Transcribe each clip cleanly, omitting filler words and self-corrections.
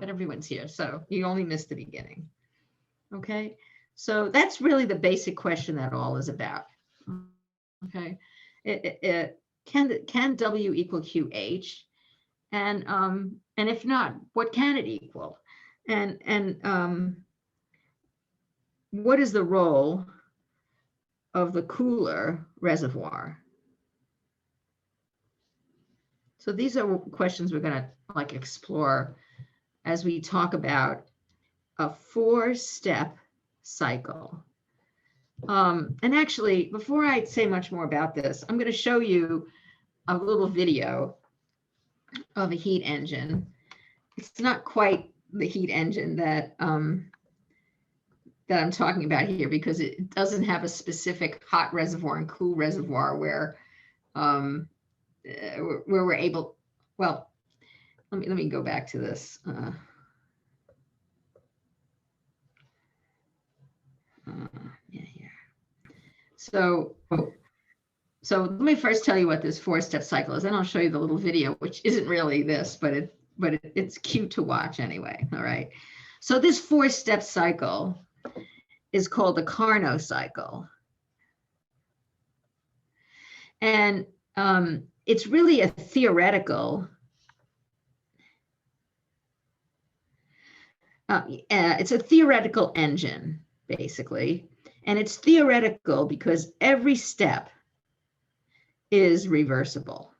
but everyone's here, so you only missed the beginning. Okay, so that's really the basic question that all is about. Okay, can W equal QH, and if not, what can it equal, and what is the role of the cooler reservoir? So these are questions we're going to like explore as we talk about a 4-step cycle. And actually, before I say much more about this, I'm going to show you a little video of a heat engine. It's not quite the heat engine that that I'm talking about here, because it doesn't have a specific hot reservoir and cool reservoir where we're able. Well, let me go back to this. Yeah. So let me first tell you what this 4-step cycle is, and I'll show you the little video, which isn't really this, but it's cute to watch anyway. All right. So this 4-step cycle is called the Carnot cycle, and it's really a theoretical. It's a theoretical engine, basically, and it's theoretical because every step is reversible.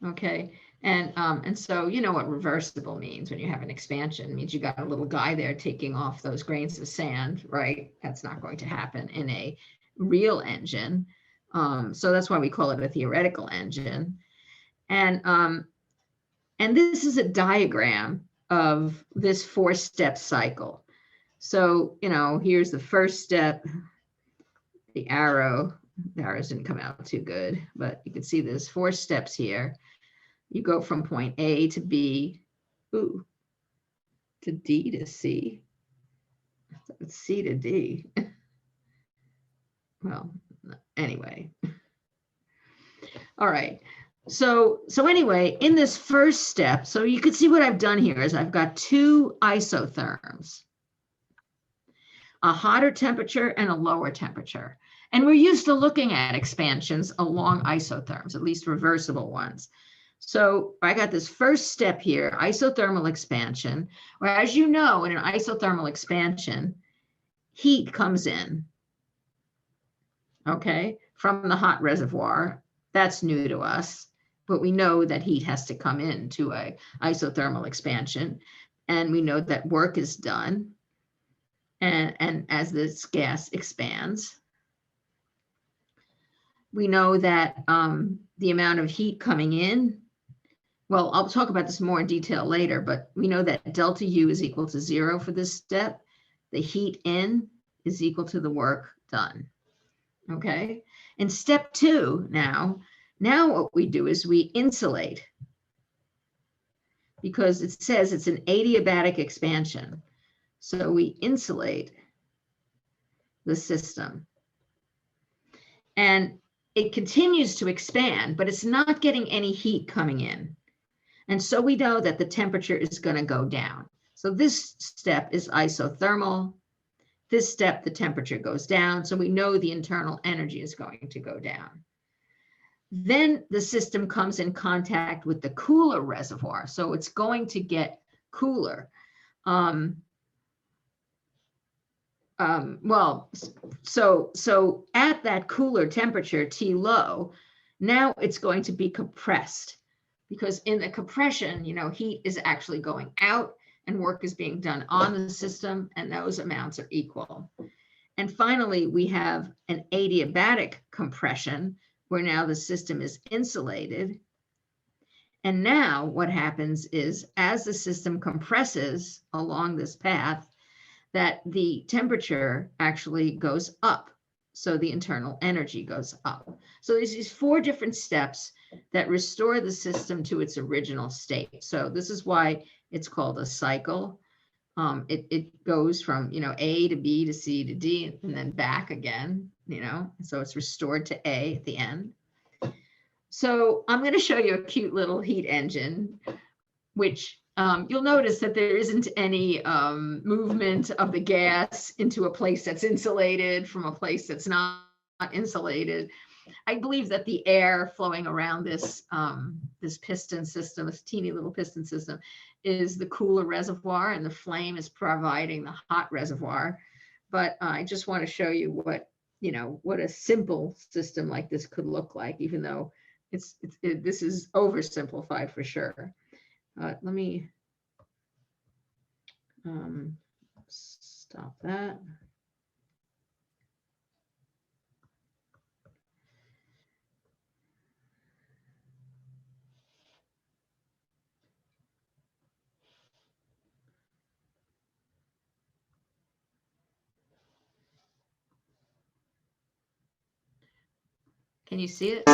Okay, and so you know what reversible means when you have an expansion. It means you got a little guy there taking off those grains of sand, right? That's not going to happen in a real engine. So that's why we call it a theoretical engine. And this is a diagram of this 4-step cycle. So, you know, here's the first step, the arrows didn't come out too good, but you can see there's 4 steps here. You go from point A to B, to D to C, C to D. Well, anyway. All right. So anyway, in this first step, so you can see what I've done here is I've got 2 isotherms, a hotter temperature and a lower temperature. And we're used to looking at expansions along isotherms, at least reversible ones. So I got this first step here, isothermal expansion, where, as you know, in an isothermal expansion, heat comes in, okay, from the hot reservoir. That's new to us, but we know that heat has to come into a isothermal expansion, and we know that work is done, and as this gas expands, we know that the amount of heat coming in, well, I'll talk about this more in detail later, but we know that delta U is equal to 0 for this step. The heat in is equal to the work done. Okay. In step 2, now what we do is we insulate, because it says it's an adiabatic expansion. So we insulate the system. And it continues to expand, but it's not getting any heat coming in. And so we know that the temperature is going to go down. So this step is isothermal. This step, the temperature goes down. So we know the internal energy is going to go down. Then the system comes in contact with the cooler reservoir. So it's going to get cooler. So at that cooler temperature, T low, now it's going to be compressed, because in the compression, you know, heat is actually going out and work is being done on the system, and those amounts are equal. And finally, we have an adiabatic compression, where now the system is insulated. And now what happens is, as the system compresses along this path, that the temperature actually goes up. So the internal energy goes up. So there's these 4 different steps that restore the system to its original state. So this is why it's called a cycle. It goes from, you know, A to B to C to D, and then back again, you know, so it's restored to A at the end. So I'm going to show you a cute little heat engine which you'll notice that there isn't any movement of the gas into a place that's insulated from a place that's not insulated. I believe that the air flowing around this this piston system, this teeny little piston system, is the cooler reservoir, and the flame is providing the hot reservoir. But I just want to show you what, what a simple system like this could look like, even though this is oversimplified for sure. Let me stop that. Can you see it?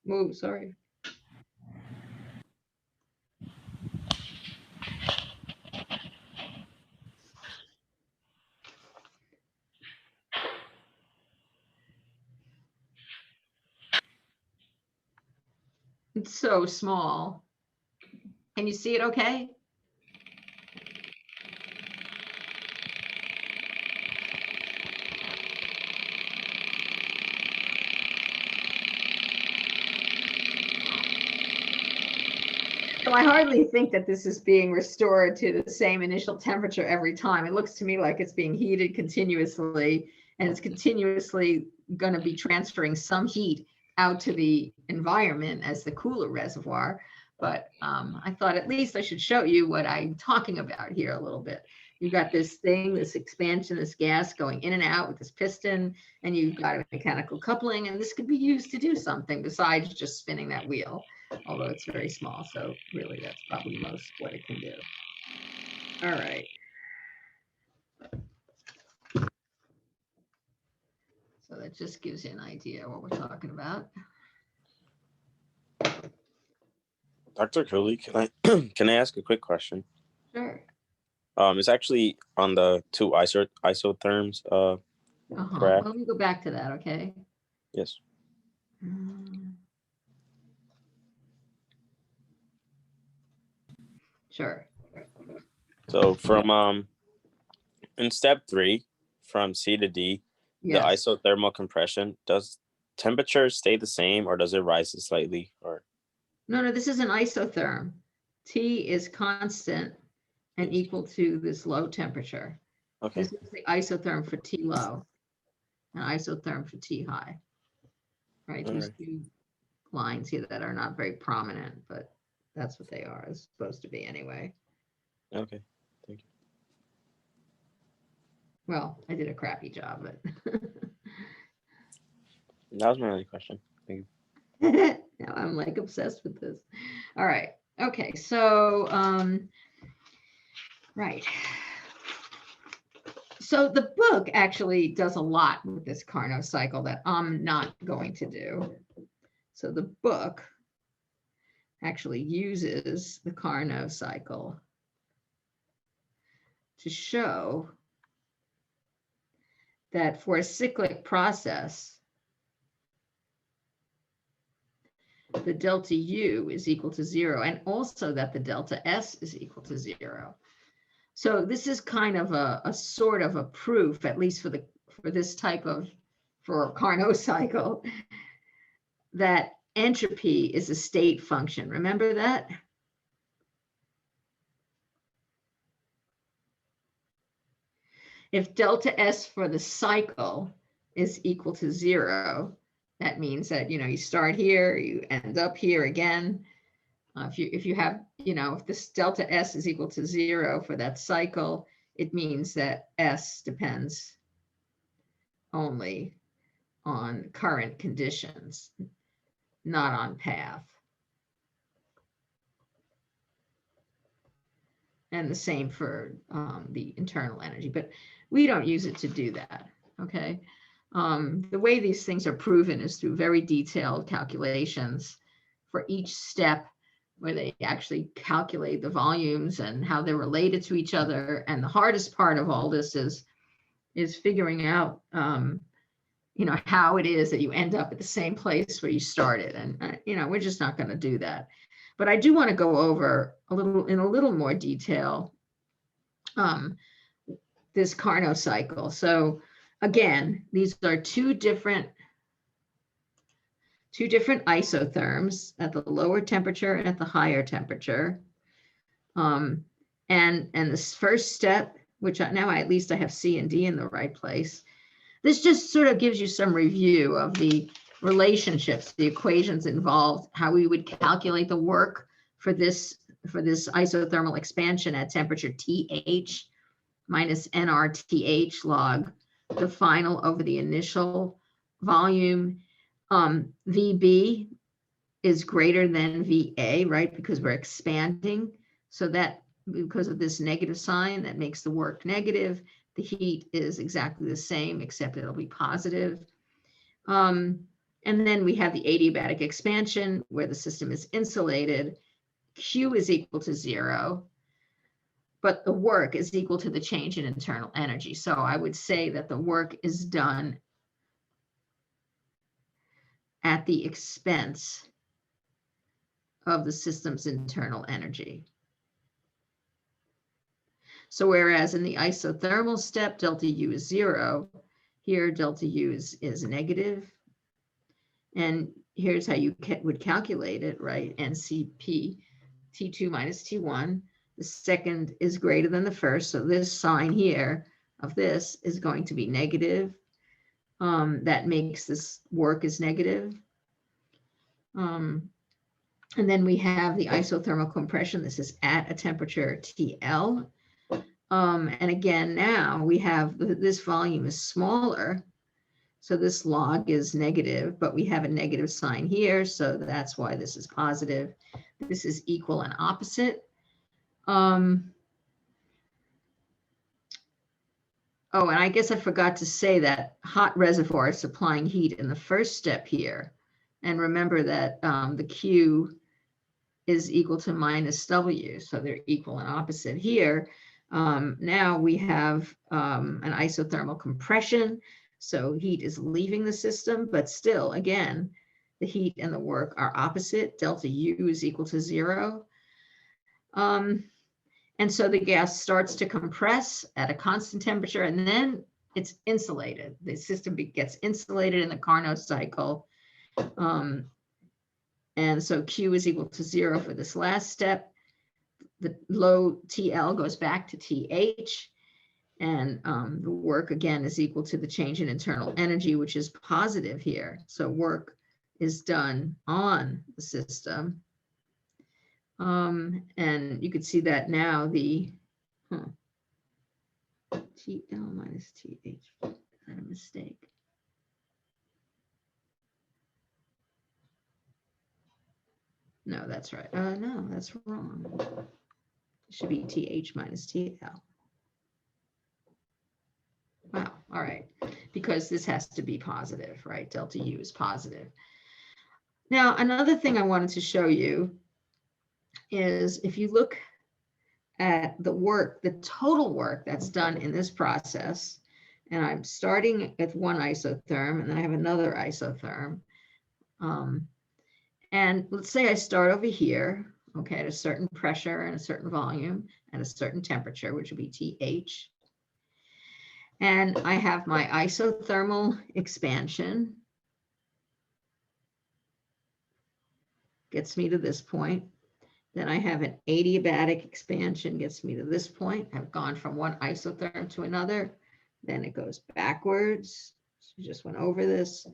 Oh, sorry. It's so small. Can you see it okay? So I hardly think that this is being restored to the same initial temperature every time. It looks to me like it's being heated continuously, and it's continuously going to be transferring some heat out to the environment as the cooler reservoir. But I thought at least I should show you what I'm talking about here a little bit. You've got this thing, this expansion, this gas going in and out with this piston, and you've got a mechanical coupling, and this could be used to do something besides just spinning that wheel, although it's very small. So really that's probably most what it can do. All right. So that just gives you an idea of what we're talking about. Dr. Cooley, can I ask a quick question? Sure. It's actually on the two isotherms. Well, let me go back to that, okay? Yes. Sure. So from in step 3, from C to D, yes. The isothermal compression, does temperature stay the same or does it rise slightly? Or no, this is an isotherm. T is constant and equal to this low temperature. Okay. This is the isotherm for T low and isotherm for T high. Right? These two lines here that are not very prominent, but that's what they are. It's supposed to be anyway. Okay. Thank you. Well, I did a crappy job, but That was my only question. Thank you. Now I'm like obsessed with this. All right. Okay. So, right. So the book actually does a lot with this Carnot cycle that I'm not going to do. So the book actually uses the Carnot cycle to show that for a cyclic process, the delta U is equal to 0, and also that the delta S is equal to 0. So this is kind of a sort of a proof, at least for this type of, for Carnot cycle, that entropy is a state function. Remember that? If delta S for the cycle is equal to 0, that means that, you start here, you end up here again. If you have, if this delta S is equal to 0 for that cycle, it means that S depends only on current conditions, not on path. And the same for the internal energy, but we don't use it to do that, okay? The way these things are proven is through very detailed calculations for each step where they actually calculate the volumes and how they're related to each other. And the hardest part of all this is figuring out, how it is that you end up at the same place where you started. And, we're just not going to do that. But I do want to go over in a little more detail this Carnot cycle. So again, these are two different isotherms at the lower temperature and at the higher temperature. And this first step, which now at least I have C and D in the right place. This just sort of gives you some review of the relationships, the equations involved, how we would calculate the work for this isothermal expansion at temperature TH minus nRTH log the final over the initial volume. VB is greater than VA, right? Because we're expanding. So that because of this negative sign, that makes the work negative. The heat is exactly the same, except it'll be positive. And then we have the adiabatic expansion where the system is insulated. Q is equal to 0, but the work is equal to the change in internal energy. So I would say that the work is done at the expense of the system's internal energy. So whereas in the isothermal step, delta U is 0, here delta U is negative. And here's how you would calculate it, right? NCP, T2 minus T1. The second is greater than the first. So this sign here of this is going to be negative. That makes this work is negative. And then we have the isothermal compression. This is at a temperature TL. And again, now we have this volume is smaller. So this log is negative, but we have a negative sign here. So that's why this is positive. This is equal and opposite. Oh, and I guess I forgot to say that hot reservoir is supplying heat in the first step here. And remember that the Q is equal to minus W. So they're equal and opposite here. Now we have an isothermal compression. So heat is leaving the system, but still, again, the heat and the work are opposite. Delta U is equal to 0. And so the gas starts to compress at a constant temperature, and then it's insulated. The system gets insulated in the Carnot cycle. And so Q is equal to 0 for this last step. The low TL goes back to TH. And the work, again, is equal to the change in internal energy, which is positive here. So work is done on the system. And you can see that now the TL minus TH, is that a mistake? No, that's right. No, that's wrong. It should be TH minus TL. Wow, all right, because this has to be positive, right? Delta U is positive. Now, another thing I wanted to show you is if you look at the work, the total work that's done in this process, and I'm starting with one isotherm, and then I have another isotherm. And let's say I start over here, okay, at a certain pressure and a certain volume and a certain temperature, which would be TH. And I have my isothermal expansion. Gets me to this point. Then I have an adiabatic expansion, gets me to this point. I've gone from one isotherm to another. Then it goes backwards. So we just went over this.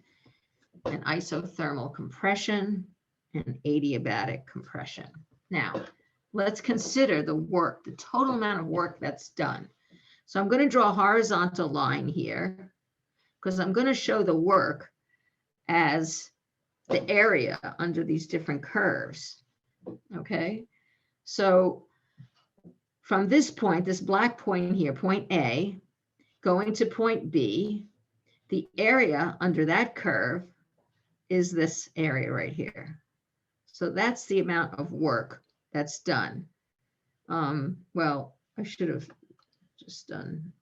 An isothermal compression and adiabatic compression. Now, let's consider the work, the total amount of work that's done. So I'm going to draw a horizontal line here because I'm going to show the work as the area under these different curves. Okay, so from this point, this black point here, point A, going to point B, the area under that curve is this area right here. So that's the amount of work that's done. Well, I should have just done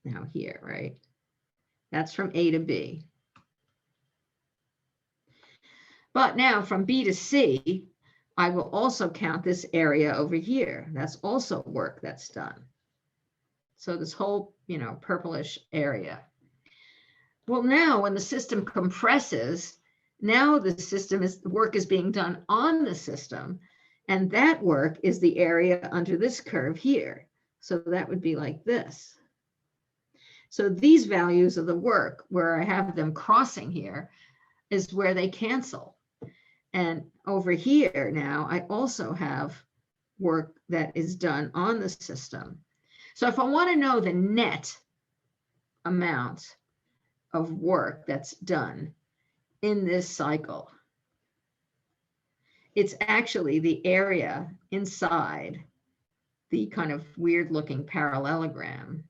now here, right? That's from A to B. But now from B to C, I will also count this area over here. That's also work that's done. So this whole, purplish area. Well, now when the system compresses, now the work is being done on the system, and that work is the area under this curve here. So that would be like this. So these values of the work, where I have them crossing here, is where they cancel. And over here now, I also have work that is done on the system. So if I want to know the net amount of work that's done in this cycle, it's actually the area inside the kind of weird looking parallelogram.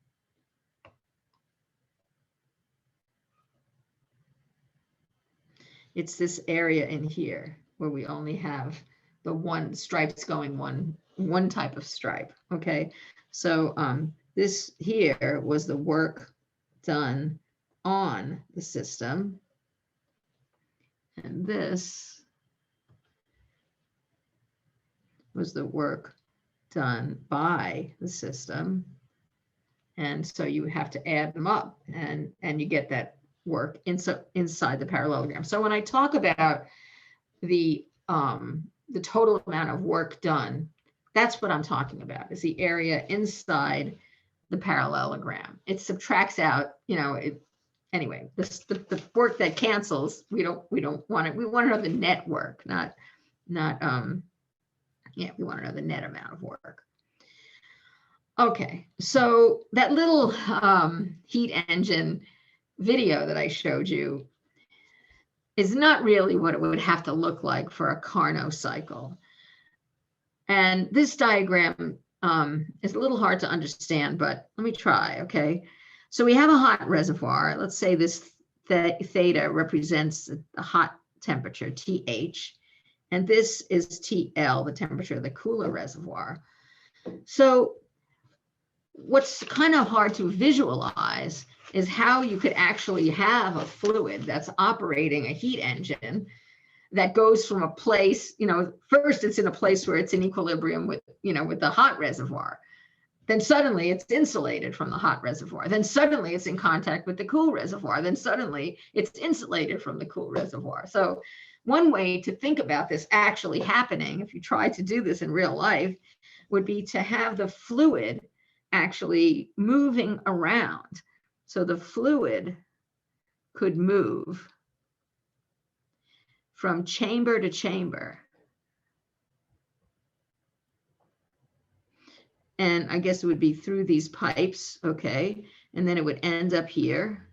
It's this area in here where we only have the one stripes going one type of stripe. Okay, so this here was the work done on the system, and this was the work done by the system. And so you have to add them up, and you get that work inside the parallelogram. So when I talk about the total amount of work done, that's what I'm talking about, is the area inside the parallelogram. It subtracts out, anyway, the work that cancels, we don't want it. We want to know the net work, we want to know the net amount of work. Okay, so that little heat engine video that I showed you is not really what it would have to look like for a Carnot cycle. And this diagram is a little hard to understand, but let me try, okay? So we have a hot reservoir. Let's say this theta represents the hot temperature, TH, and this is TL, the temperature of the cooler reservoir. So what's kind of hard to visualize is how you could actually have a fluid that's operating a heat engine that goes from a place, first it's in a place where it's in equilibrium with, with the hot reservoir. Then suddenly it's insulated from the hot reservoir. Then suddenly it's in contact with the cool reservoir. Then suddenly it's insulated from the cool reservoir. So one way to think about this actually happening, if you try to do this in real life, would be to have the fluid actually moving around. So the fluid could move from chamber to chamber. And I guess it would be through these pipes, okay? And then it would end up here.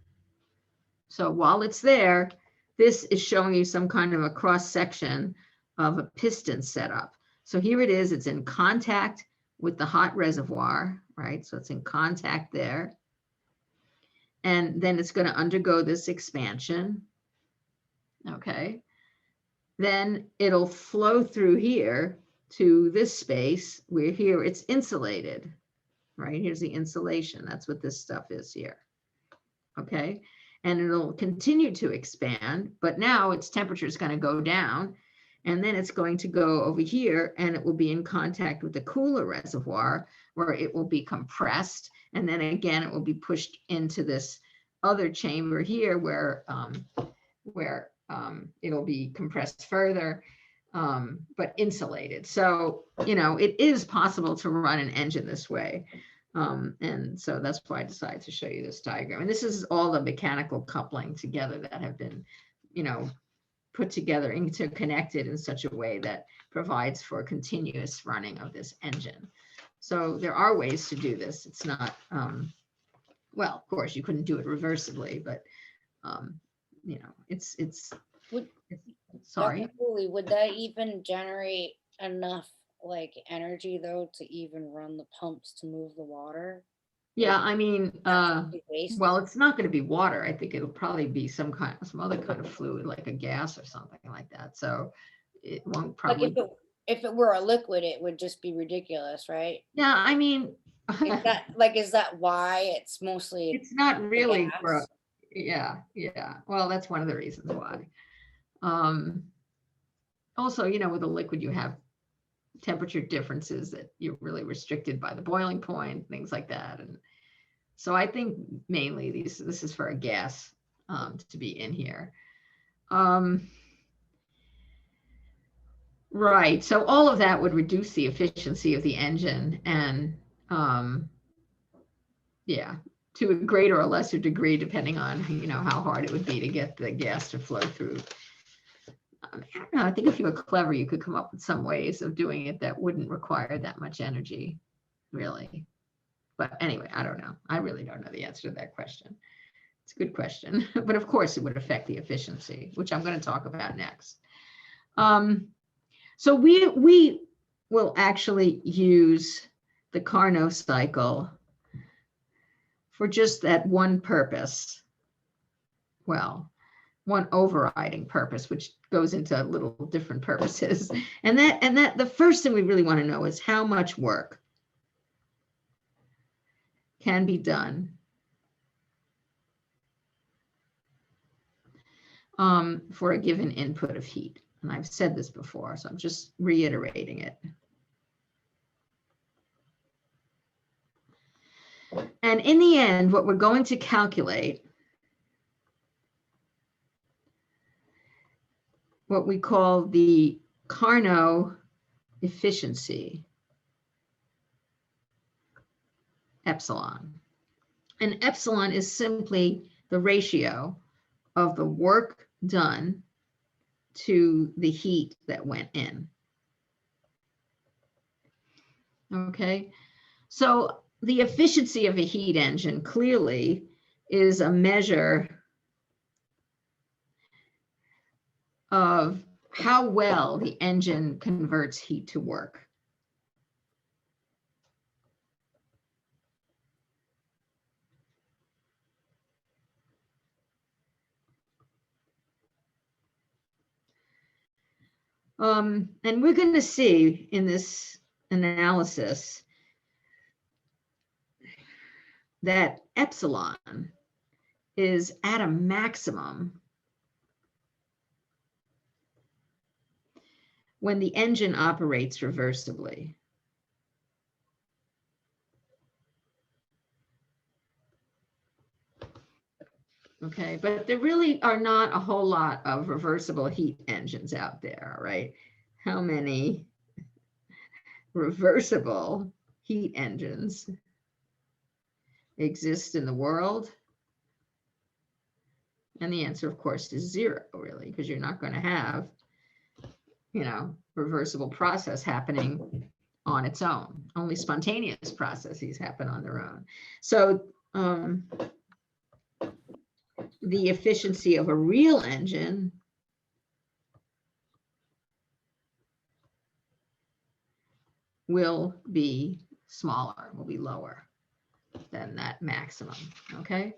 So while it's there, this is showing you some kind of a cross section of a piston setup. So here it is, it's in contact with the hot reservoir, right? So it's in contact there. And then it's going to undergo this expansion, okay? Then it'll flow through here to this space where here it's insulated, right? Here's the insulation. That's what this stuff is here, okay? And it'll continue to expand, but now its temperature is going to go down, and then it's going to go over here, and it will be in contact with the cooler reservoir, where it will be compressed, and then again it will be pushed into this other chamber here where it'll be compressed further, but insulated. So, it is possible to run an engine this way. And so that's why I decided to show you this diagram. And this is all the mechanical coupling together that have been, put together, interconnected in such a way that provides for continuous running of this engine. So there are ways to do this. It's not, well, of course, you couldn't do it reversibly, but, sorry. Dr. Cooley, would that even generate enough energy though to even run the pumps to move the water? Yeah, I mean, Waste? well, it's not going to be water. I think it'll probably be some other kind of fluid, like a gas or something like that. So, it won't Like probably. if it were a liquid, it would just be ridiculous, right? Yeah, I mean, Is that why it's mostly it's not really for, gas? yeah. Well, that's one of the reasons why. Also, with a liquid, you have temperature differences that you're really restricted by the boiling point, things like that. And so I think mainly this is for a gas to be in here. Right. So all of that would reduce the efficiency of the engine and yeah, to a greater or lesser degree, depending on, how hard it would be to get the gas to flow through. I don't know. I think if you were clever, you could come up with some ways of doing it that wouldn't require that much energy, really. But anyway, I don't know. I really don't know the answer to that question. It's a good question. But of course, it would affect the efficiency, which I'm going to talk about next. So we will actually use the Carnot cycle for just that one purpose. Well, one overriding purpose, which goes into little different purposes. And that the first thing we really want to know is how much work can be done for a given input of heat. And I've said this before, so I'm just reiterating it. And in the end, what we're going to calculate, what we call the Carnot efficiency, epsilon. And epsilon is simply the ratio of the work done to the heat that went in. Okay, so the efficiency of a heat engine clearly is a measure of how well the engine converts heat to work. And we're going to see in this analysis that epsilon is at a maximum when the engine operates reversibly. Okay, but there really are not a whole lot of reversible heat engines out there, right? How many reversible heat engines exist in the world? And the answer, of course, is zero, really, because you're not going to have, reversible process happening on its own. Only spontaneous processes happen on their own. So the efficiency of a real engine will be smaller, will be lower than that maximum, okay?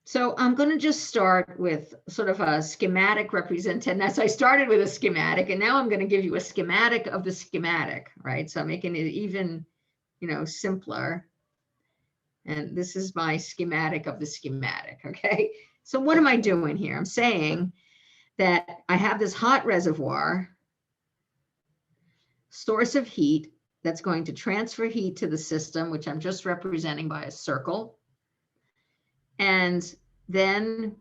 So I'm going to just start with sort of a schematic representation. So I started with a schematic, and now I'm going to give you a schematic of the schematic, right? So I'm making it even, simpler. And this is my schematic of the schematic, okay? So what am I doing here? I'm saying that I have this hot reservoir, source of heat, that's going to transfer heat to the system, which I'm just representing by a circle. And then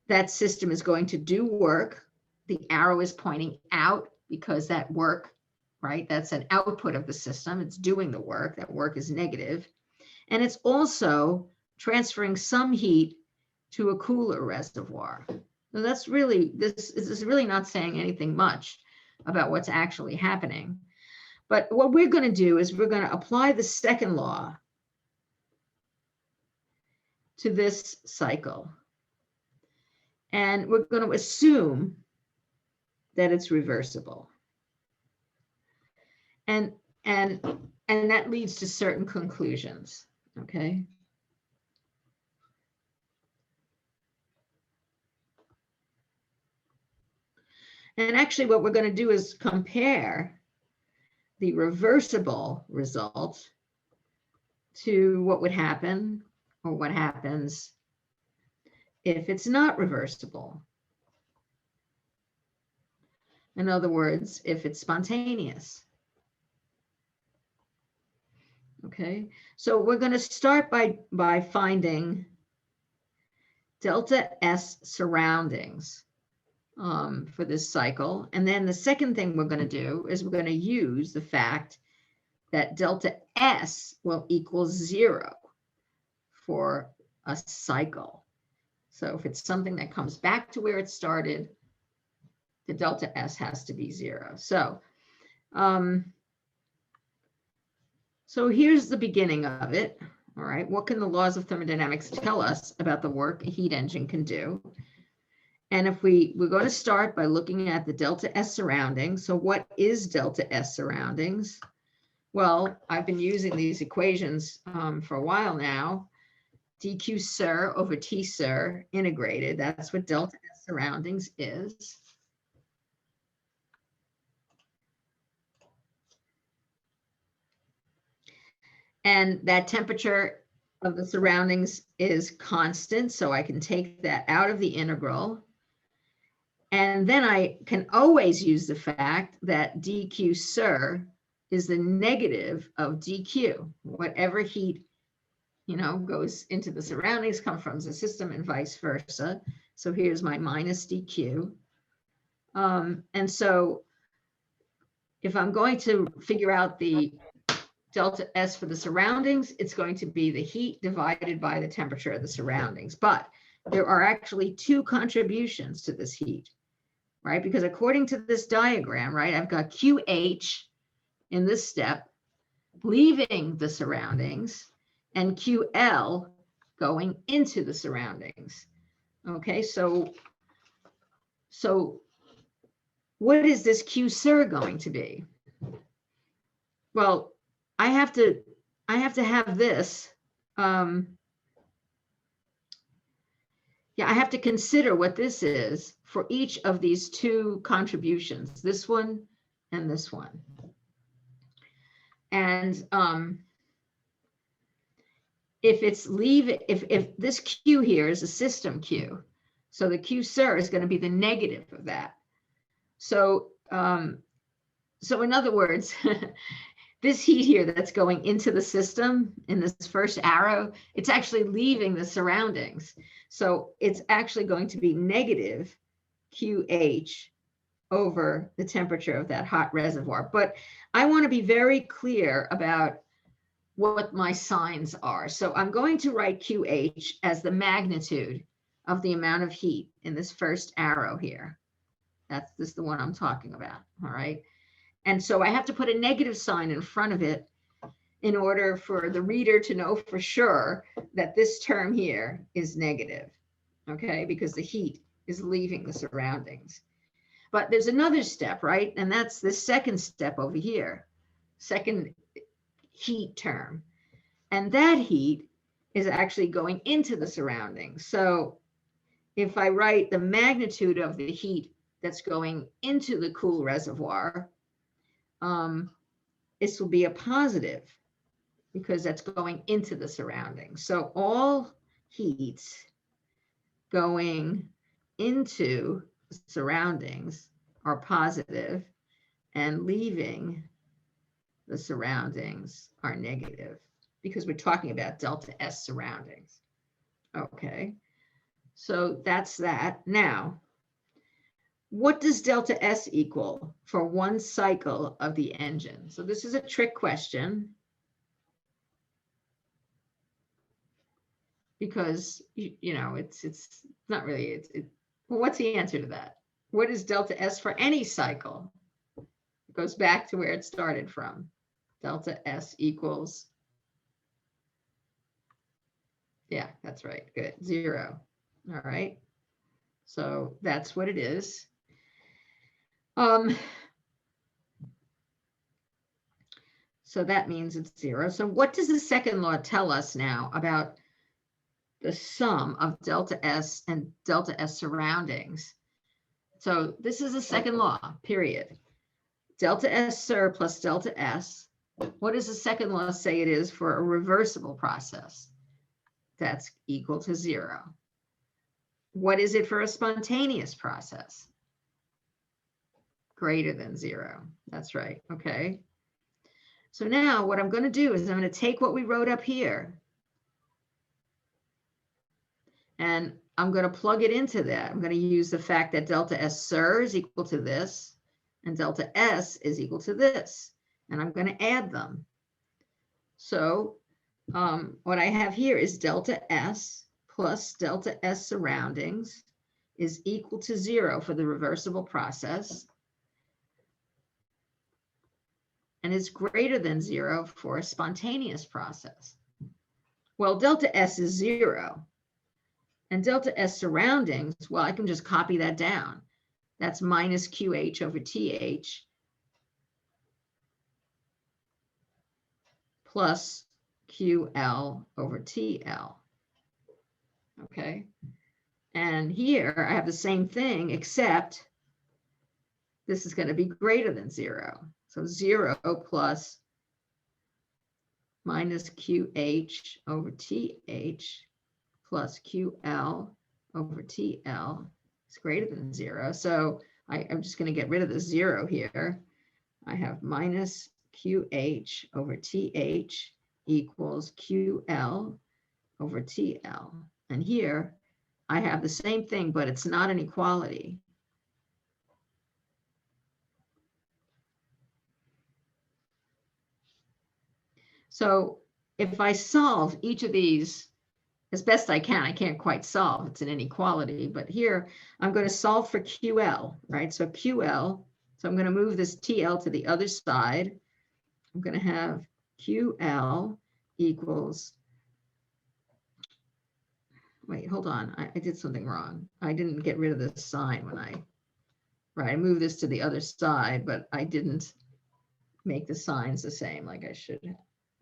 that system is going to do work. The arrow is pointing out because that work, right? That's an output of the system. It's doing the work. That work is negative. And it's also transferring some heat to a cooler reservoir. So that's really, this is really not saying anything much about what's actually happening. But what we're going to do is we're going to apply the second law to this cycle. And we're going to assume that it's reversible. And that leads to certain conclusions, okay? And actually what we're going to do is compare the reversible result to what would happen, or what happens if it's not reversible. In other words, if it's spontaneous. Okay, so we're going to start by finding delta S surroundings for this cycle. And then the second thing we're going to do is we're going to use the fact that delta S will equal 0 for a cycle. So if it's something that comes back to where it started, the delta S has to be 0. So, so here's the beginning of it. All right, what can the laws of thermodynamics tell us about the work a heat engine can do? And if we're going to start by looking at the delta S surroundings. So what is delta S surroundings? Well, I've been using these equations for a while now. dq sur over t sur integrated. That's what delta S surroundings is. And that temperature of the surroundings is constant, so I can take that out of the integral. And then I can always use the fact that dq sur is the negative of dq. Whatever heat, goes into the surroundings comes from the system and vice versa. So here's my minus dq. And so if I'm going to figure out the delta S for the surroundings, it's going to be the heat divided by the temperature of the surroundings. But there are actually two contributions to this heat, right? Because according to this diagram, right, I've got QH in this step leaving the surroundings and QL going into the surroundings. Okay, so what is this Q sur going to be? Well, I have to have this. I have to consider what this is for each of these two contributions, this one and this one. And if it's if this Q here is a system Q, so the Q sur is going to be the negative of that. So so in other words, this heat here that's going into the system in this first arrow, it's actually leaving the surroundings. So it's actually going to be negative QH over the temperature of that hot reservoir. But I want to be very clear about what my signs are. So I'm going to write QH as the magnitude of the amount of heat in this first arrow here. This is the one I'm talking about, all right? And so I have to put a negative sign in front of it in order for the reader to know for sure that this term here is negative, okay? Because the heat is leaving the surroundings. But there's another step, right? And that's the second step over here, second heat term. And that heat is actually going into the surroundings. So if I write the magnitude of the heat that's going into the cool reservoir, this will be a positive because that's going into the surroundings. So all heats going into surroundings are positive and leaving the surroundings are negative because we're talking about delta S surroundings. Okay, so that's that. Now, what does delta S equal for one cycle of the engine? So this is a trick question because, it's not really, well, what's the answer to that? What is delta S for any cycle? It goes back to where it started from. Delta S equals, yeah, that's right, good, 0. All right, so that's what it is. So that means it's 0. So what does the second law tell us now about the sum of delta S and delta S surroundings? So this is a second law, period. Delta S SIR plus delta S. What does the second law say it is for a reversible process? That's equal to 0. What is it for a spontaneous process? Greater than 0. That's right. Okay. So now what I'm going to do is I'm going to take what we wrote up here and I'm going to plug it into that. I'm going to use the fact that delta S SIR is equal to this and delta S is equal to this. And I'm going to add them. So what I have here is delta S plus delta S surroundings is equal to 0 for the reversible process and is greater than 0 for a spontaneous process. Well, delta S is 0 and delta S surroundings, well, I can just copy that down. That's minus QH over TH plus QL over TL. Okay. And here I have the same thing, except this is going to be greater than 0. So 0 plus minus QH over TH plus QL over TL is greater than 0. So I'm just going to get rid of the 0 here. I have minus QH over TH equals QL over TL. And here I have the same thing, but it's not an equality. So if I solve each of these as best I can't quite solve, it's an inequality, but here I'm going to solve for QL, right? So QL, so I'm going to move this TL to the other side. I'm going to have QL equals, wait, hold on. I did something wrong. I didn't get rid of this sign when I moved this to the other side, but I didn't make the signs the same like I should have.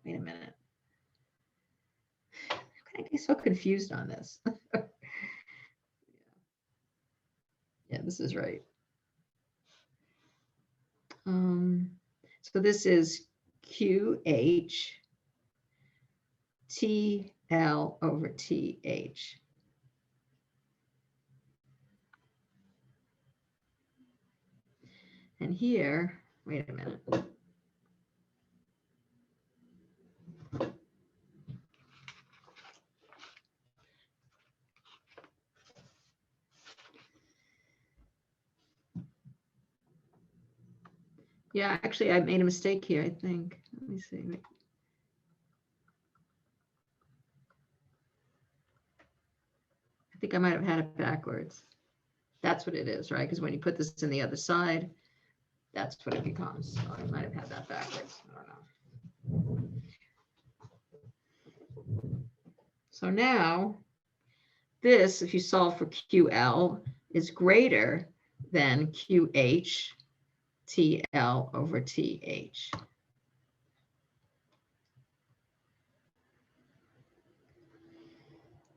Wait a minute. I get so confused on this. Yeah, this is right. So this is QH TL over TH. And here, wait a minute. Yeah, actually, I made a mistake here, I think. Let me see. I think I might have had it backwards. That's what it is, right? Because when you put this in the other side, that's what it becomes. So I might have had that backwards. I don't know. So now, this, if you solve for QL, is greater than QH TL over TH.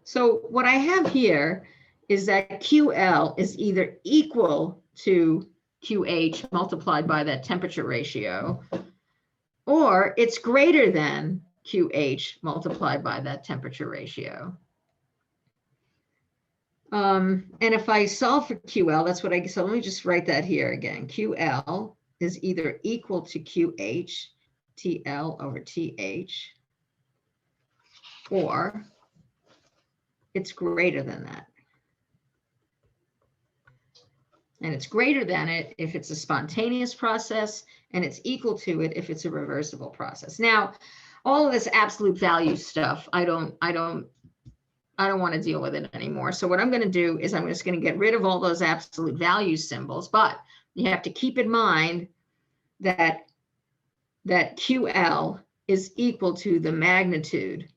So what I have here is that QL is either equal to QH multiplied by that temperature ratio, or it's greater than QH multiplied by that temperature ratio. And if I solve for QL, that's what so let me just write that here again. QL is either equal to QH TL over TH, or it's greater than that. And it's greater than it if it's a spontaneous process, and it's equal to it if it's a reversible process. Now, all of this absolute value stuff, I don't want to deal with it anymore. So what I'm going to do is I'm just going to get rid of all those absolute value symbols, but you have to keep in mind that QL is equal to the magnitude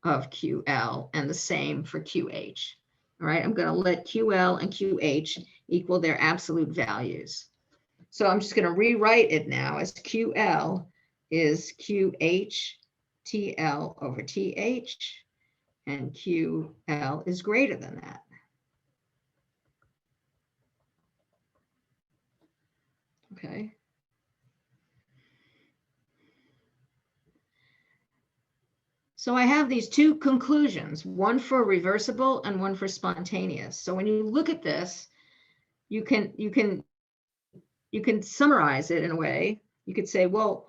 of QL and the same for QH. All right, I'm going to let QL and QH equal their absolute values. So I'm just going to rewrite it now as QL is QH TL over TH, and QL is greater than that. Okay. So I have these two conclusions, one for reversible and one for spontaneous. So when you look at this, you can summarize it in a way. You could say, well,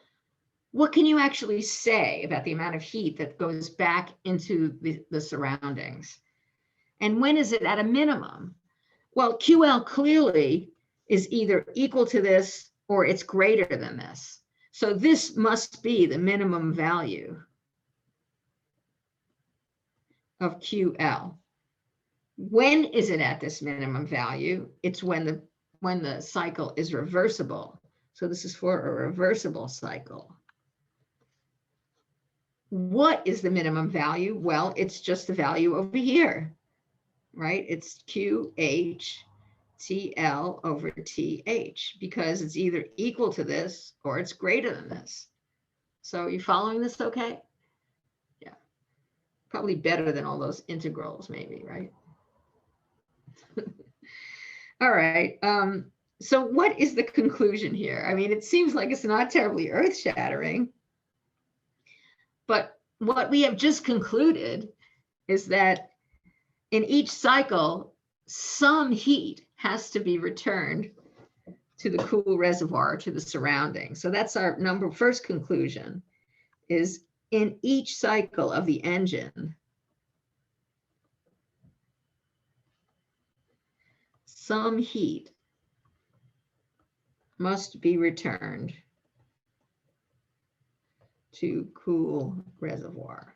what can you actually say about the amount of heat that goes back into the surroundings? And when is it at a minimum? Well, QL clearly is either equal to this or it's greater than this. So this must be the minimum value of QL. When is it at this minimum value? It's when the cycle is reversible. So this is for a reversible cycle. What is the minimum value? Well, it's just the value over here, right? It's QH TL over TH, because it's either equal to this or it's greater than this. So you following this okay? Yeah, probably better than all those integrals maybe, right? All right, so what is the conclusion here? I mean, it seems like it's not terribly earth-shattering, but what we have just concluded is that in each cycle, some heat has to be returned to the cool reservoir, to the surroundings. So that's our first conclusion, is in each cycle of the engine, some heat must be returned to cool reservoir.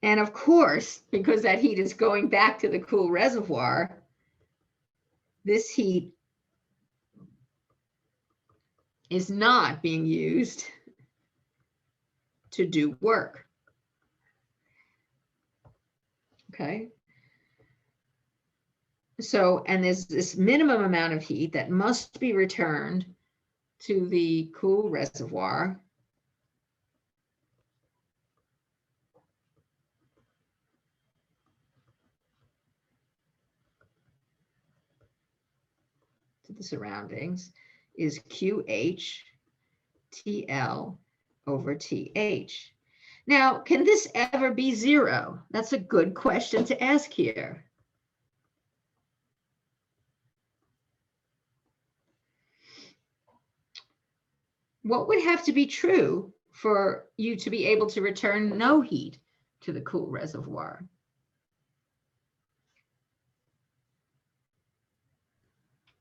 And of course, because that heat is going back to the cool reservoir, this heat is not being used to do work. Okay. So, and there's this minimum amount of heat that must be returned to the cool reservoir to the surroundings is QH TL over TH. Now, can this ever be zero? That's a good question to ask here. What would have to be true for you to be able to return no heat to the cool reservoir?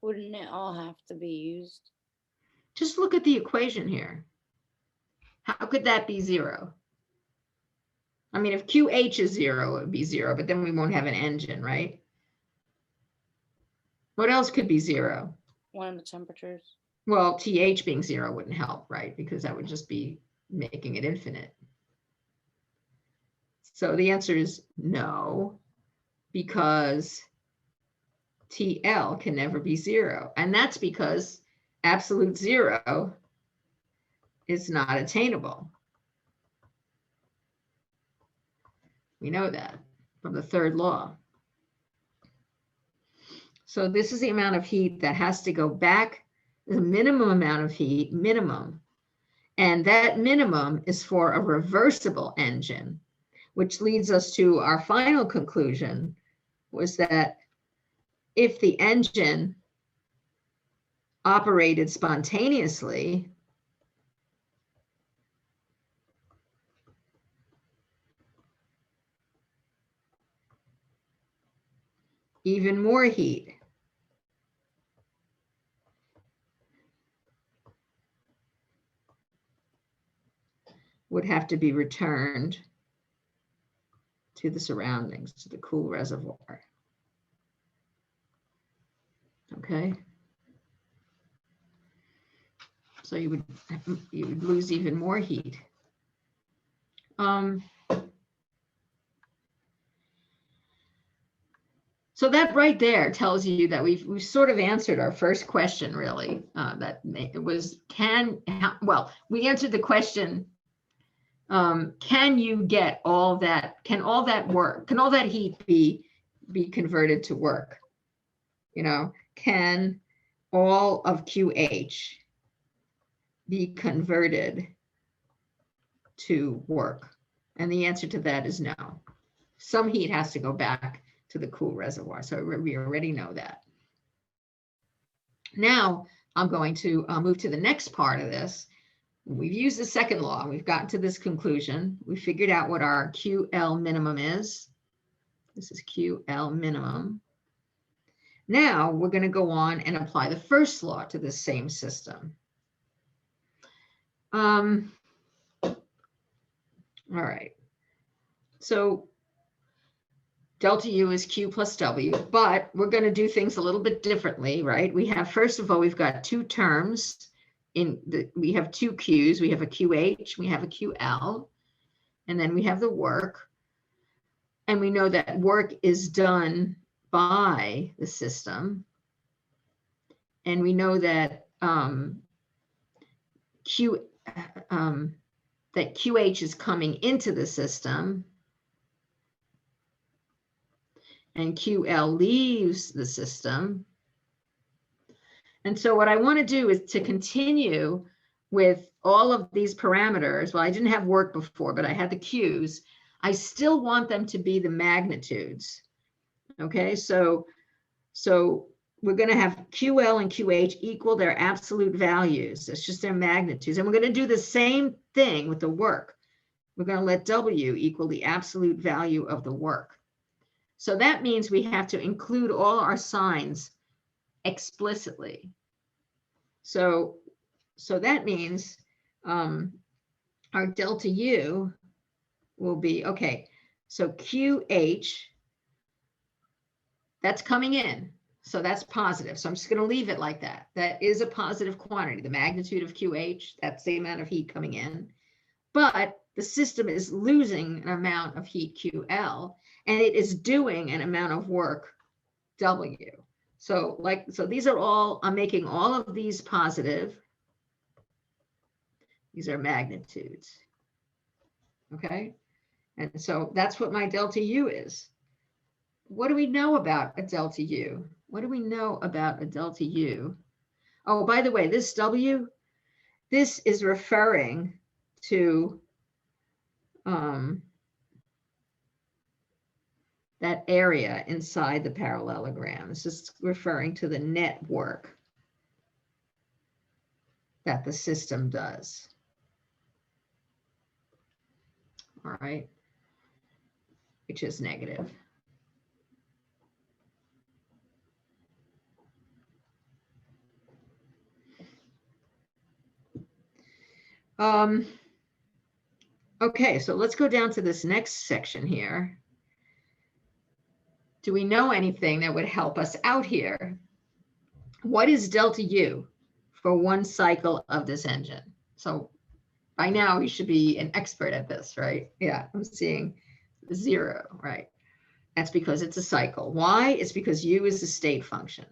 Wouldn't it all have to be used? Just look at the equation here. How could that be zero? I mean, if QH is zero, it would be zero, but then we won't have an engine, right? What else could be zero? One of the temperatures. Well, TH being zero wouldn't help, right? Because that would just be making it infinite. So the answer is no, because TL can never be zero. And that's because absolute zero is not attainable. We know that from the third law. So this is the amount of heat that has to go back, the minimum amount of heat, minimum. And that minimum is for a reversible engine, which leads us to our final conclusion, was that if the engine operated spontaneously, even more heat would have to be returned to the surroundings, to the cool reservoir. Okay. So you would lose even more heat. So that right there tells you that we've sort of answered our first question, really. That it was we answered the question, can you get all that? Can all that work? Can all that heat be converted to work? You know, can all of QH be converted to work? And the answer to that is no. Some heat has to go back to the cool reservoir. So we already know that. Now I'm going to move to the next part of this. We've used the second law. We've gotten to this conclusion. We figured out what our QL minimum is. This is QL minimum. Now we're going to go on and apply the first law to the same system. All right. So delta U is Q plus W, but we're going to do things a little bit differently, right? We have, first of all, we've got two terms we have two Qs. We have a QH, we have a QL, and then we have the work. And we know that work is done by the system. And we know that that QH is coming into the system and QL leaves the system. And so what I want to do is to continue with all of these parameters. Well, I didn't have work before, but I had the Qs. I still want them to be the magnitudes. Okay, so we're going to have QL and QH equal their absolute values. It's just their magnitudes. And we're going to do the same thing with the work. We're going to let W equal the absolute value of the work. So that means we have to include all our signs explicitly. So that means our delta U will be, okay, so QH, that's coming in. So that's positive. So I'm just going to leave it like that. That is a positive quantity. The magnitude of QH, that's the amount of heat coming in. But the system is losing an amount of heat QL, and it is doing an amount of work W. So these are all, I'm making all of these positive. These are magnitudes. Okay. And so that's what my delta U is. What do we know about a delta U? What do we know about a delta U? Oh, by the way, this W, this is referring to that area inside the parallelogram. This is referring to the net work that the system does. All right, which is negative. Okay, so let's go down to this next section here. Do we know anything that would help us out here? What is delta U for one cycle of this engine? So by now you should be an expert at this, right? Yeah, I'm seeing 0, right? That's because it's a cycle. Why? It's because U is the state function.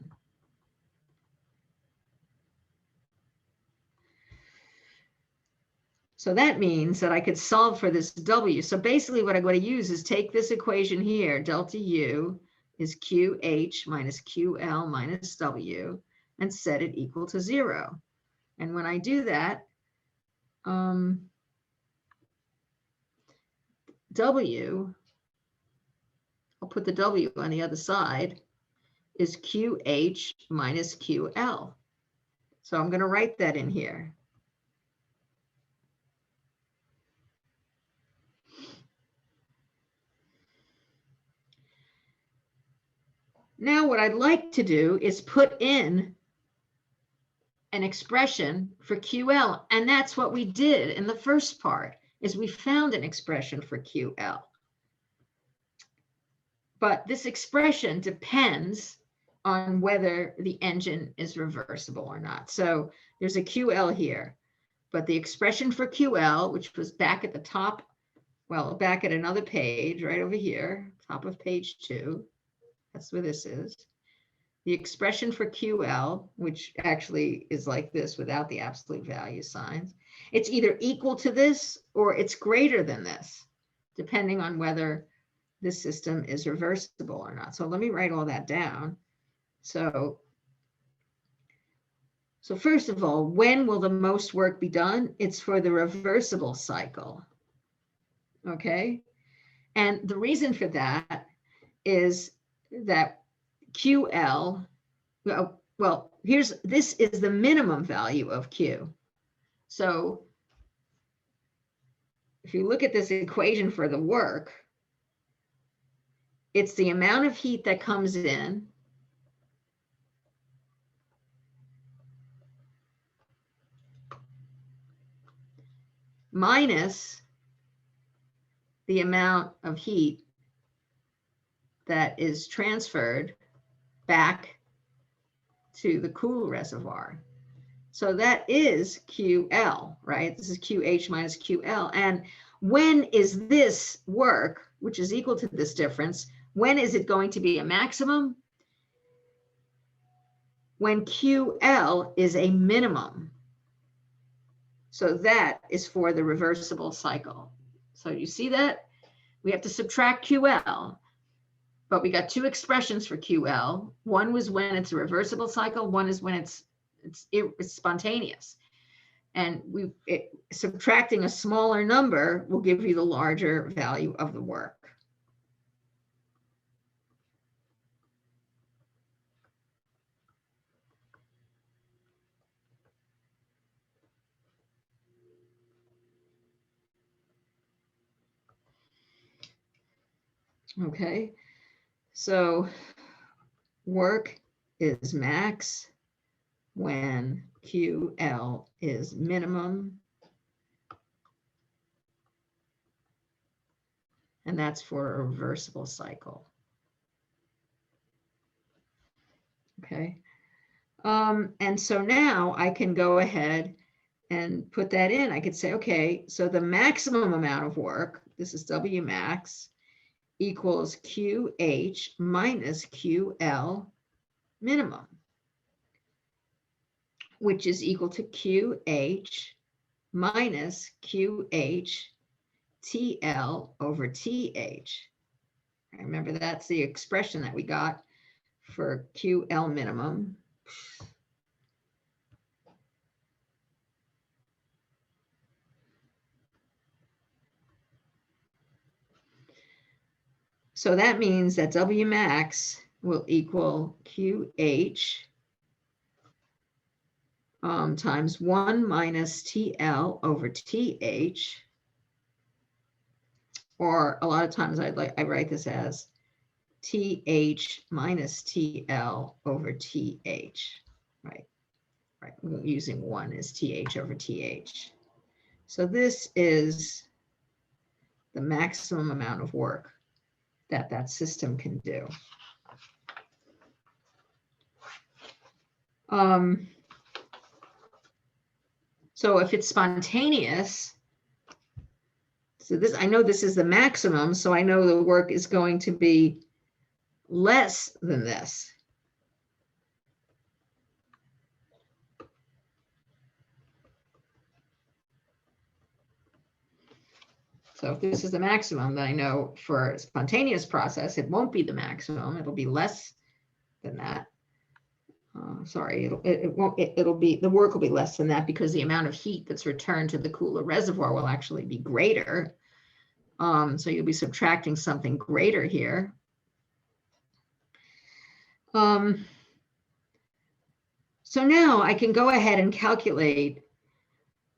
So that means that I could solve for this W. So basically what I'm going to use is take this equation here, delta U is QH minus QL minus W, and set it equal to 0. And when I do that, W, I'll put the W on the other side, is QH minus QL. So I'm going to write that in here. Now what I'd like to do is put in an expression for QL, and that's what we did in the first part, is we found an expression for QL. But this expression depends on whether the engine is reversible or not. So there's a QL here, but the expression for QL, which was back at the top, well, back at another page, right over here, top of page 2, that's where this is. The expression for QL, which actually is like this without the absolute value signs, it's either equal to this or it's greater than this, depending on whether the system is reversible or not. So let me write all that down. So So first of all, when will the most work be done? It's for the reversible cycle. Okay. And the reason for that is that QL, well, this is the minimum value of Q. So if you look at this equation for the work, it's the amount of heat that comes in minus the amount of heat that is transferred back to the cool reservoir. So that is QL, right? This is QH minus QL. And when is this work, which is equal to this difference, when is it going to be a maximum? When QL is a minimum. So that is for the reversible cycle. So you see that? We have to subtract QL, but we got two expressions for QL. One was when it's a reversible cycle, one is when it's spontaneous. And subtracting a smaller number will give you the larger value of the work. Okay, so work is max when QL is minimum. And that's for a reversible cycle. Okay. And so now I can go ahead and put that in. I could say, okay, so the maximum amount of work, this is W max, equals QH minus QL minimum, which is equal to QH minus QH TL over TH. Remember, that's the expression that we got for QL minimum. So that means that W max will equal QH times 1 minus TL over TH. Or a lot of times I write this as TH minus TL over TH, right? Right, we're using 1 as TH over TH. So this is the maximum amount of work that that system can do. So if it's spontaneous, so this, I know this is the maximum, so I know the work is going to be less than this. So if this is the maximum, then I know for a spontaneous process, it won't be the maximum. It'll be less than that. Sorry, it'll be, the work will be less than that because the amount of heat that's returned to the cooler reservoir will actually be greater. So you'll be subtracting something greater here. So now I can go ahead and calculate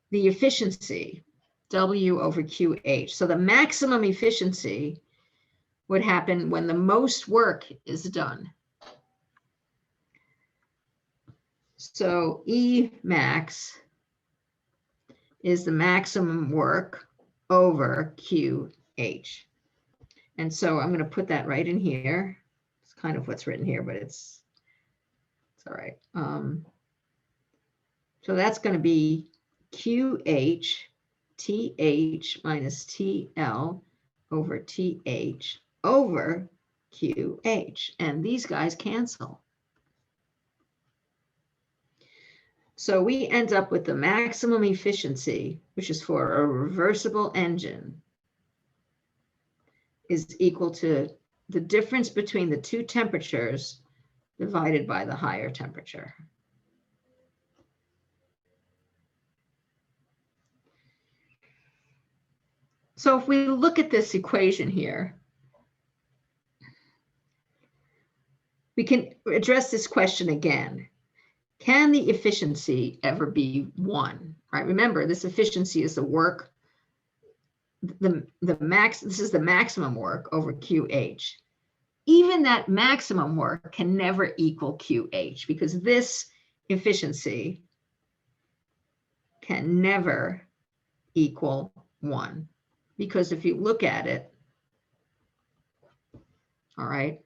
the efficiency, W over QH. So the maximum efficiency would happen when the most work is done. So E max is the maximum work over QH. And so I'm going to put that right in here. It's kind of what's written here, but it's all right. So that's going to be QH TH minus TL over TH over QH. And these guys cancel. So we end up with the maximum efficiency, which is for a reversible engine, is equal to the difference between the two temperatures divided by the higher temperature. So if we look at this equation here, we can address this question again. Can the efficiency ever be 1? Right? Remember, this efficiency is the work, this is the maximum work over QH. Even that maximum work can never equal QH because this efficiency can never equal 1. Because if you look at it, all right,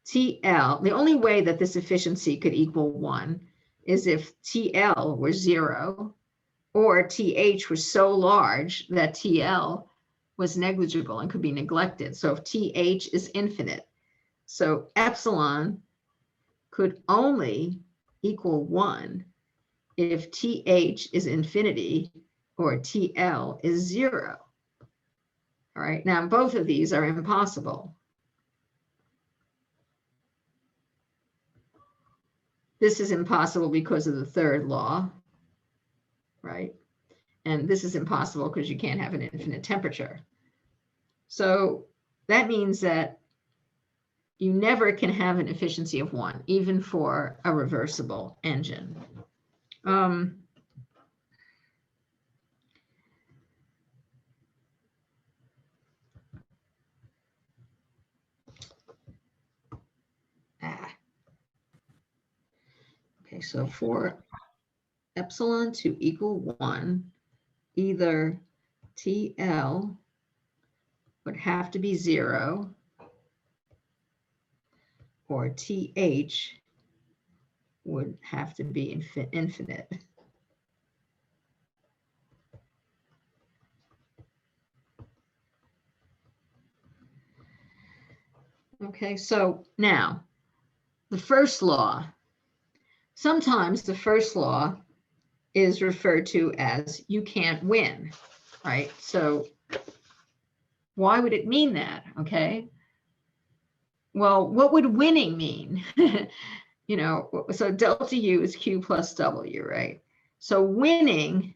TL, the only way that this efficiency could equal 1 is if TL were 0 or TH was so large that TL was negligible and could be neglected. So if TH is infinite, so epsilon could only equal 1 if TH is infinity or TL is 0. All right, now both of these are impossible. This is impossible because of the third law, right? And this is impossible because you can't have an infinite temperature. So that means that you never can have an efficiency of 1, even for a reversible engine. Okay, so for epsilon to equal 1, either TL would have to be 0 or TH would have to be infinite. Okay, so now the first law. Sometimes the first law is referred to as you can't win, right? So why would it mean that? Okay. Well, what would winning mean? You know, so delta U is Q plus W, right? So winning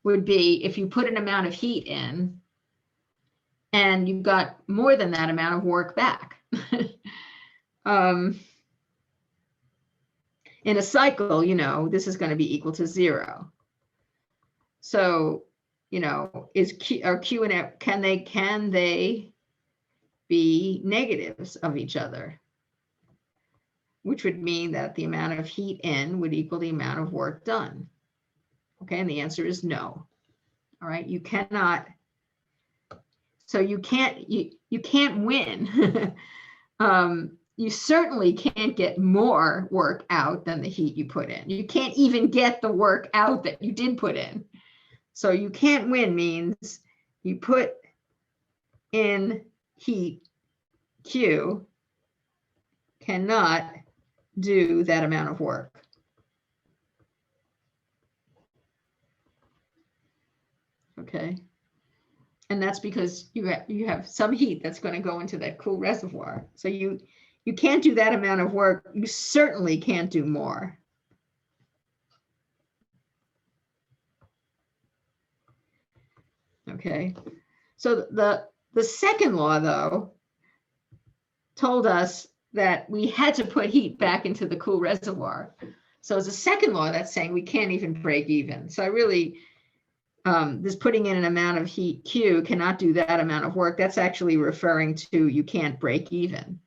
would be if you put an amount of heat in and you got more than that amount of work back. In a cycle, you know, this is going to be equal to 0. So, you know, is Q or Q and F, can they be negatives of each other? Which would mean that the amount of heat in would equal the amount of work done. Okay, and the answer is no. All right, you cannot. So you can't win. You certainly can't get more work out than the heat you put in. You can't even get the work out that you did put in. So you can't win means you put in heat Q, cannot do that amount of work. Okay. And that's because you have some heat that's going to go into that cool reservoir. So you can't do that amount of work. You certainly can't do more. Okay. So the second law, though, told us that we had to put heat back into the cool reservoir. So it's a second law that's saying we can't even break even. So I really, this putting in an amount of heat Q cannot do that amount of work. That's actually referring to you can't break even.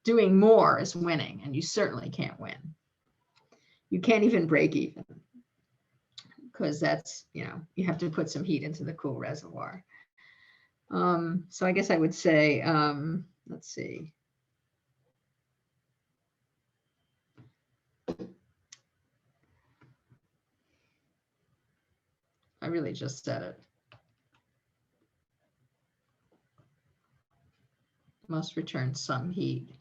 Doing more is winning, and you certainly can't win. You can't even break even because that's, you know, you have to put some heat into the cool reservoir. So I guess I would say, let's see. I really just said it. Must return some heat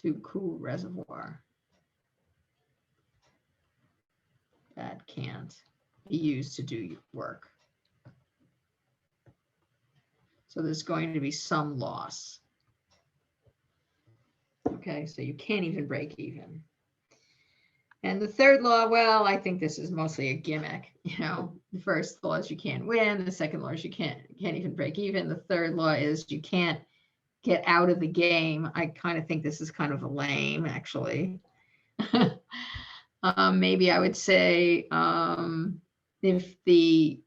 to cool reservoir. That can't be used to do work. So there's going to be some loss. Okay, so you can't even break even. And the third law, well, I think this is mostly a gimmick. You know, the first law is you can't win. The second law is you can't even break even. The third law is you can't get out of the game. I kind of think this is kind of a lame, actually. Maybe I would say if the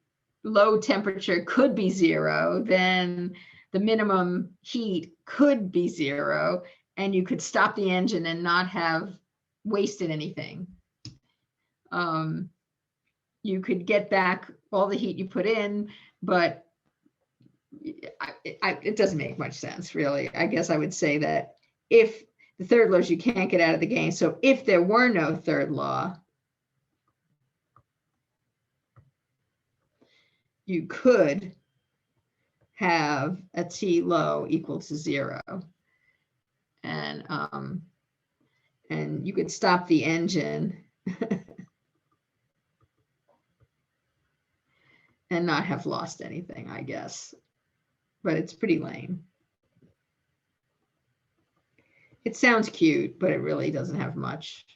low temperature could be 0, then the minimum heat could be 0, and you could stop the engine and not have wasted anything. You could get back all the heat you put in, but it doesn't make much sense, really. I guess I would say that if the third law is you can't get out of the game, so if there were no third law, you could have a T low equal to 0. And you could stop the engine and not have lost anything, I guess. But it's pretty lame. It sounds cute, but it really doesn't have much.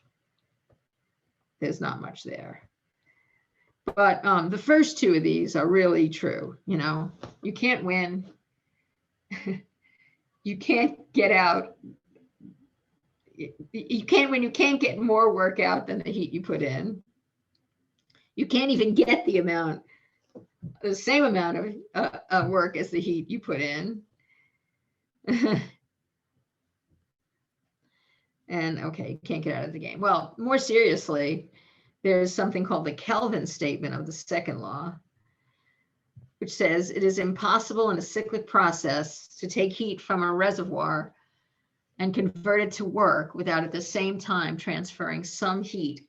There's not much there. But the first two of these are really true. You know, you can't win. You can't get out. You can't win. You can't get more work out than the heat you put in. You can't even get the same amount of work as the heat you put in. And okay, you can't get out of the game. Well, more seriously, there's something called the Kelvin statement of the second law, which says it is impossible in a cyclic process to take heat from a reservoir and convert it to work without at the same time transferring some heat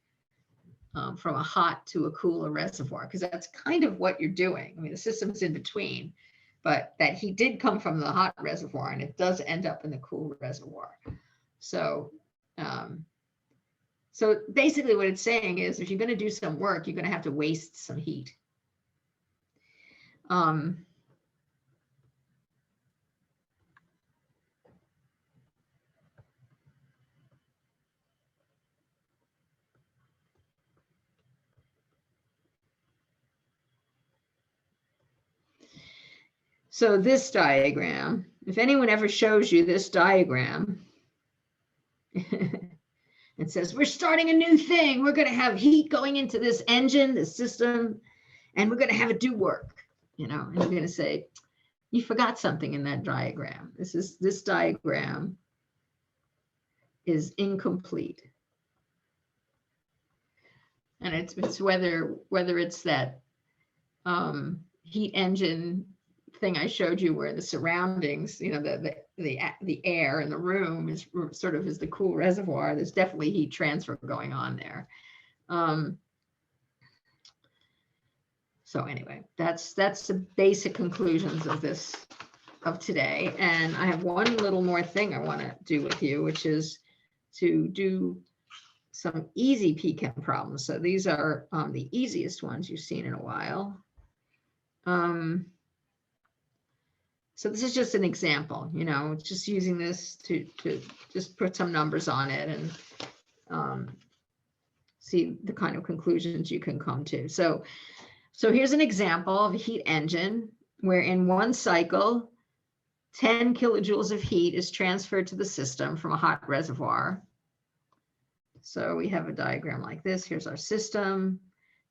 from a hot to a cooler reservoir, because that's kind of what you're doing. I mean, the system's in between, but that heat did come from the hot reservoir and it does end up in the cool reservoir. So basically what it's saying is if you're going to do some work, you're going to have to waste some heat. So this diagram, if anyone ever shows you this diagram, it says, we're starting a new thing. We're going to have heat going into this engine, this system, and we're going to have it do work, you know, and you're going to say, you forgot something in that diagram. This diagram is incomplete. And it's whether it's that heat engine thing I showed you where the surroundings, you know, the air in the room is sort of is the cool reservoir. There's definitely heat transfer going on there. So anyway, that's the basic conclusions of today. And I have one little more thing I want to do with you, which is to do some easy PChem problems. So these are the easiest ones you've seen in a while. So this is just an example, you know, just using this to just put some numbers on it and see the kind of conclusions you can come to. So here's an example of a heat engine where in one cycle, 10 kilojoules of heat is transferred to the system from a hot reservoir. So we have a diagram like this. Here's our system.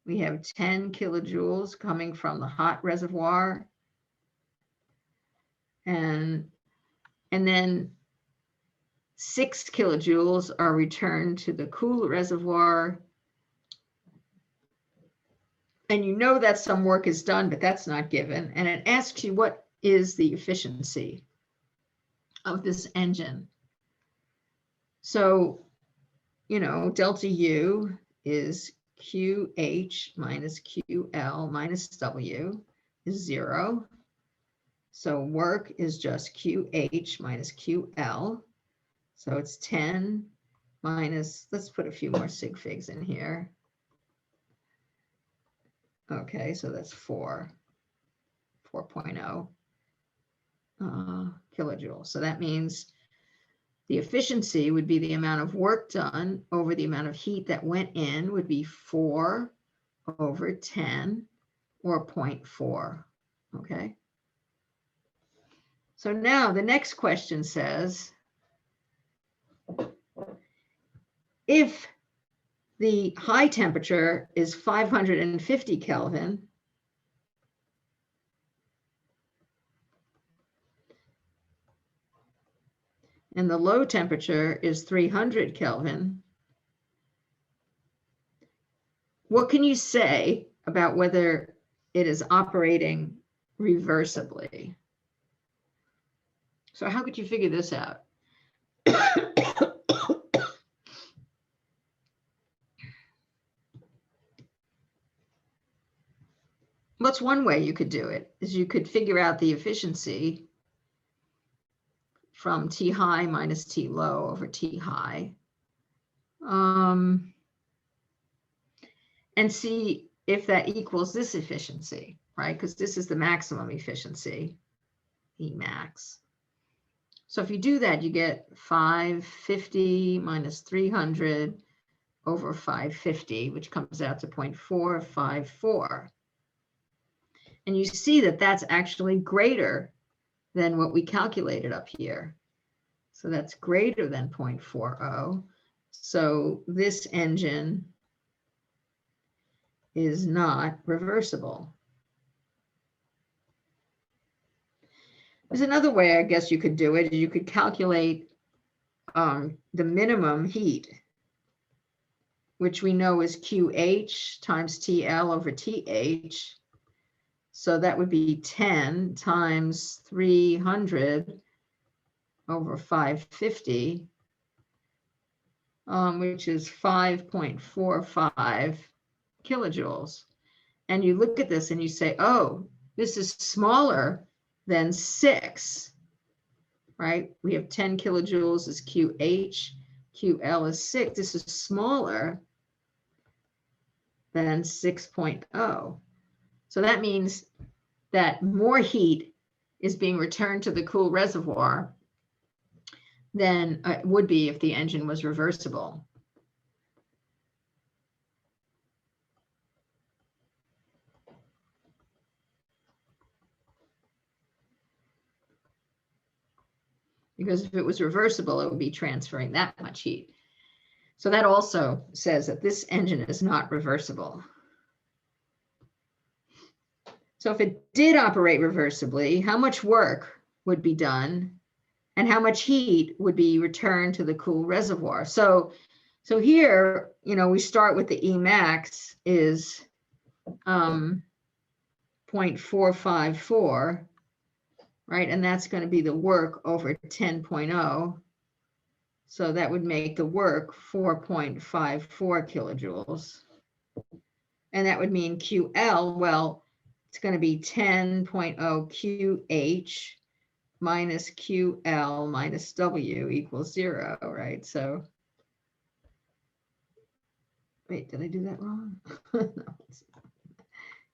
We have 10 kilojoules coming from the hot reservoir. And then 6 kilojoules are returned to the cool reservoir. And you know that some work is done, but that's not given. And it asks you, what is the efficiency of this engine? So, you know, delta U is QH minus QL minus W is 0. So work is just QH minus QL. So it's 10 minus, let's put a few more sig figs in here. Okay, so that's 4.0 kilojoules. So that means The efficiency would be the amount of work done over the amount of heat that went in, would be 4 over 10 or 0.4, okay? So now the next question says, if the high temperature is 550 Kelvin, and the low temperature is 300 Kelvin, what can you say about whether it is operating reversibly? So how could you figure this out? What's one way you could do it is you could figure out the efficiency from T high minus T low over T high. And see if that equals this efficiency, right? Because this is the maximum efficiency, E max. So if you do that, you get 550 minus 300 over 550, which comes out to 0.454. And you see that that's actually greater than what we calculated up here. So that's greater than 0.40. So this engine is not reversible. There's another way, I guess you could do it. You could calculate the minimum heat, which we know is QH times TL over TH. So that would be 10 times 300 over 550, which is 5.45 kilojoules. And you look at this and you say, oh, this is smaller than 6, right? We have 10 kilojoules is QH, QL is 6. This is smaller than 6.0. So that means that more heat is being returned to the cool reservoir than it would be if the engine was reversible. Because if it was reversible, it would be transferring that much heat. So that also says that this engine is not reversible. So if it did operate reversibly, how much work would be done and how much heat would be returned to the cool reservoir? So here, you know, we start with the E max is 0.454, right? And that's going to be the work over 10.0. So that would make the work 4.54 kilojoules. And that would mean QL, well, it's going to be 10.0 QH minus QL minus W equals 0, right? So, wait, did I do that wrong? No.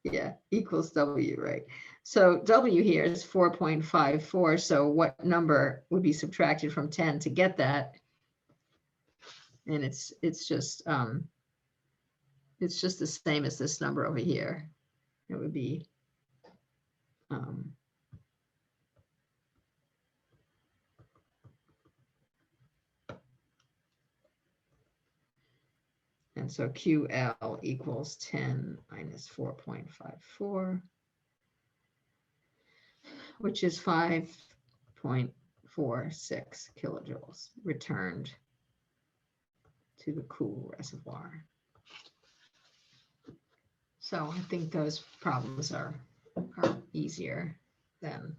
Yeah, equals W, right? So W here is 4.54. So what number would be subtracted from 10 to get that? And it's just the same as this number over here. It would be and so QL equals 10 minus 4.54, which is 5.46 kilojoules returned to the cool reservoir. So I think those problems are easier than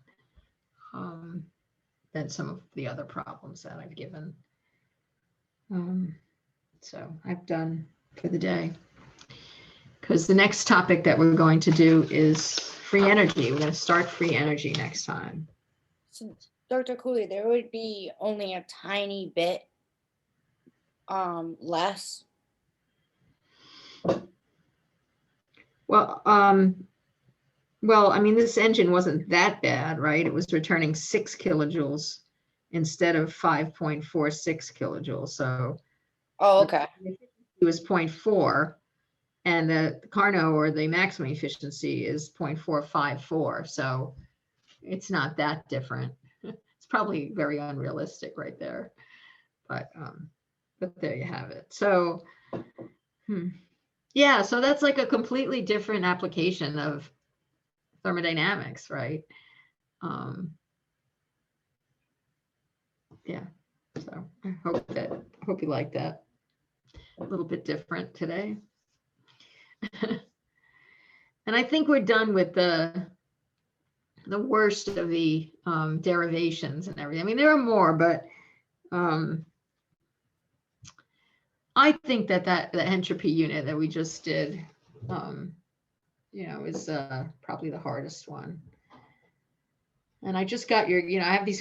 some of the other problems that I've given. So I'm done for the day. Because the next topic that we're going to do is free energy. We're going to start free energy next time. So, Dr. Cooley, there would be only a tiny bit less. Well, I mean, this engine wasn't that bad, right? It was returning 6 kilojoules instead of 5.46 kilojoules. So Oh, okay. it was 0.4, and the Carnot, or the maximum efficiency, is 0.454. So it's not that different. It's probably very unrealistic right there, but there you have it. So yeah, so that's like a completely different application of thermodynamics, right? Yeah, so I hope you like that. A little bit different today. And I think we're done with the worst of the derivations and everything. I mean, there are more, but I think that the entropy unit that we just did, is probably the hardest one. And I just got I have these